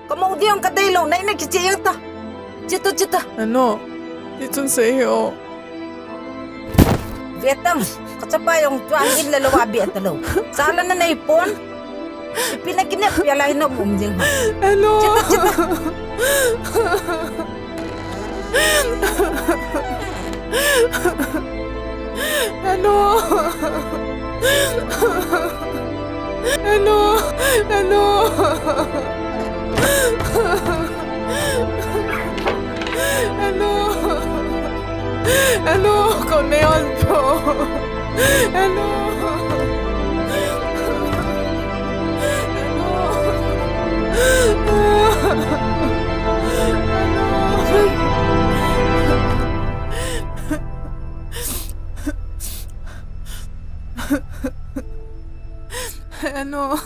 Kemudian kata ilong na inagkiciyang ta. Cita-cita. Ano? Dito sa'yo. Vietnam, kasapayong tuwangin lalawabi at talo. Sala na naipon. Pinaginip, yalahin na bumjeng. Ano? Cita-cita. Ano? Ano? Ano? Ano? Ano? Con ne olto. Ano? Ano?